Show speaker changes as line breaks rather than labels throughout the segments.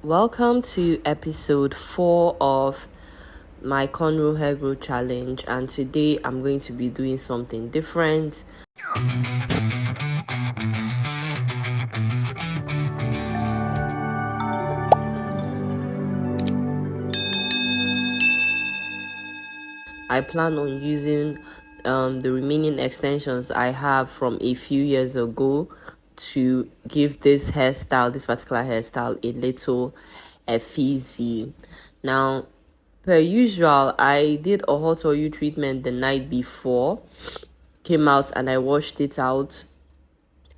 Welcome to episode 4 of my Cornrow hair growth challenge, and today I'm going to be doing something different. I plan on using the remaining extensions I have from a few years ago to give this particular hairstyle, a little fizzy. Now, per usual, I did a hot oil treatment the night before, came out and I washed it out,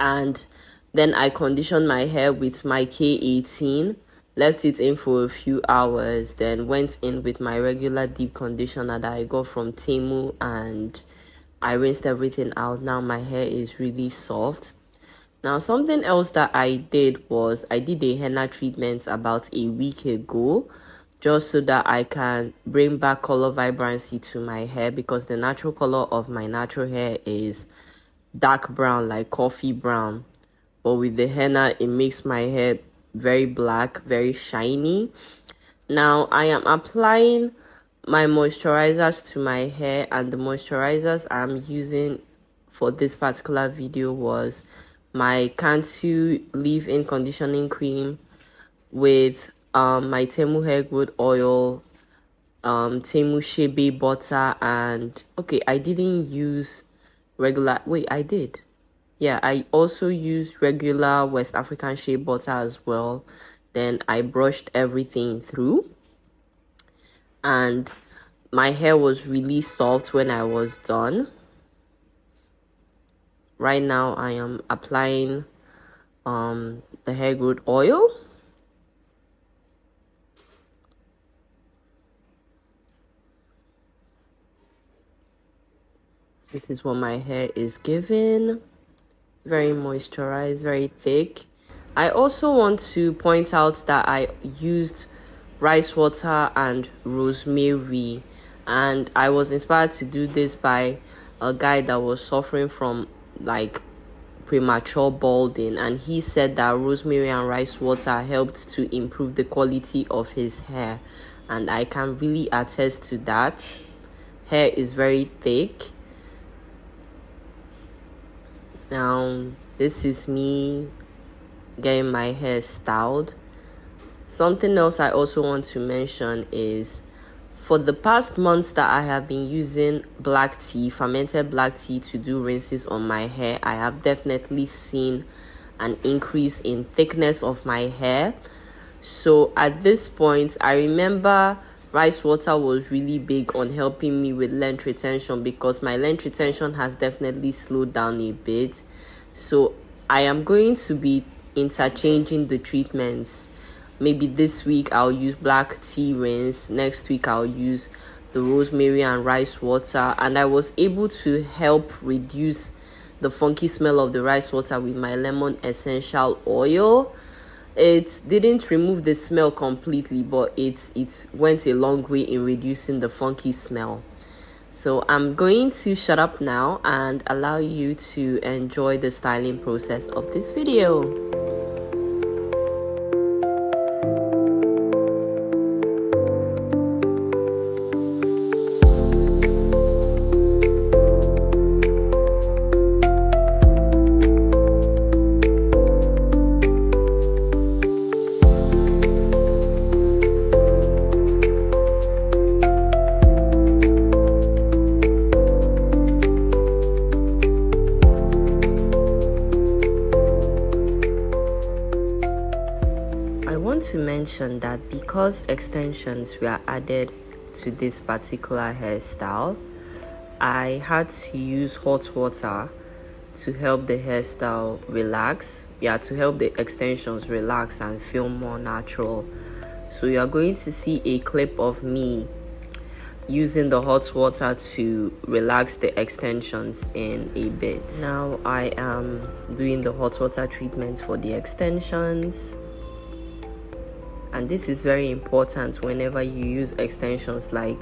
and then I conditioned my hair with my K18, left it in for a few hours, then went in with my regular deep conditioner that I got from Temu, and I rinsed everything out. Now my hair is really soft. Now, something else that I did was I did a henna treatment about a week ago, just so that I can bring back color vibrancy to my hair, because the natural color of my natural hair is dark brown, like coffee brown. But with the henna, it makes my hair very black, very shiny. Now, I am applying my moisturizers to my hair, and the moisturizers I'm using for this particular video was my Cantu leave-in conditioning cream with my Temu hair growth oil, Temu shea butter, and I didn't use regular. Wait, I did. Yeah, I also used regular West African shea butter as well. Then I brushed everything through, and my hair was really soft when I was done. Right now, I am applying the hair growth oil. This is what my hair is giving. Very moisturized, very thick. I also want to point out that I used rice water and rosemary, and I was inspired to do this by a guy that was suffering from like premature balding, and he said that rosemary and rice water helped to improve the quality of his hair, and I can really attest to that. Hair is very thick. Now, this is me getting my hair styled. Something else I also want to mention is, for the past months that I have been using black tea, fermented black tea, to do rinses on my hair, I have definitely seen an increase in thickness of my hair. So at this point, I remember rice water was really big on helping me with length retention, because my length retention has definitely slowed down a bit. So I am going to be interchanging the treatments. Maybe this week I'll use black tea rinse, next week I'll use the rosemary and rice water, and I was able to help reduce the funky smell of the rice water with my lemon essential oil. It didn't remove the smell completely, but it went a long way in reducing the funky smell. So I'm going to shut up now and allow you to enjoy the styling process of this video. To mention that because extensions were added to this particular hairstyle, I had to use hot water to help the hairstyle relax, to help the extensions relax and feel more natural. So you are going to see a clip of me using the hot water to relax the extensions in a bit. Now I am doing the hot water treatment for the extensions. And this is very important whenever you use extensions like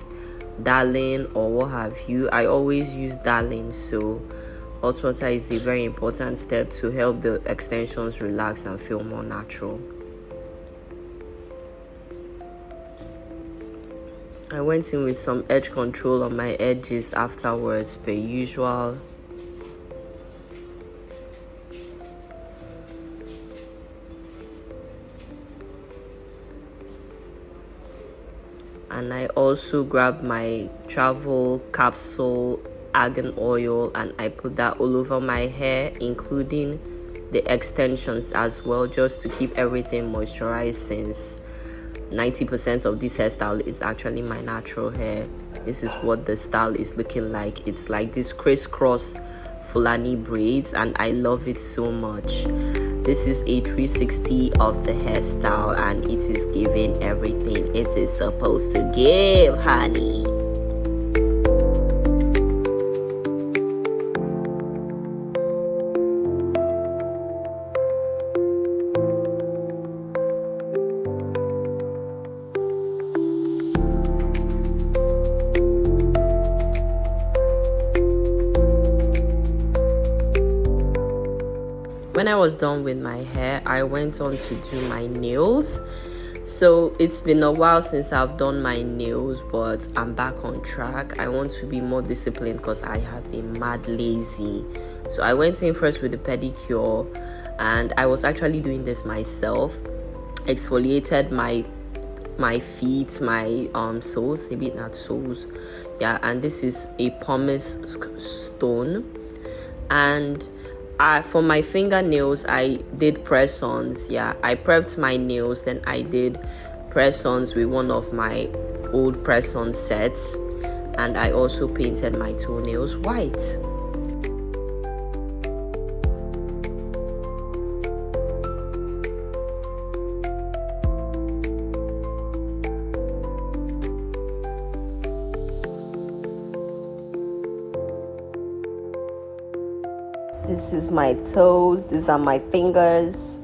Darling or what have you. I always use Darling, so hot water is a very important step to help the extensions relax and feel more natural. I went in with some edge control on my edges afterwards, per usual. And I also grabbed my travel capsule argan oil and I put that all over my hair, including the extensions as well, just to keep everything moisturized, since 90% of this hairstyle is actually my natural hair. This is what the style is looking like. It's like this crisscross fani braids and I love it so much. This is a 360 of the hairstyle and it is giving everything it is supposed to give, honey. When I was done with my hair, I went on to do my nails. So it's been a while since I've done my nails, but I'm back on track. I want to be more disciplined because I have been mad lazy. So I went in first with the pedicure and I was actually doing this myself. Exfoliated my feet, my soles, maybe not soles, yeah. And this is a pumice stone. And for my fingernails, I did press-ons. Yeah, I prepped my nails, then I did press-ons with one of my old press-on sets, and I also painted my toenails white. This is my toes, these are my fingers.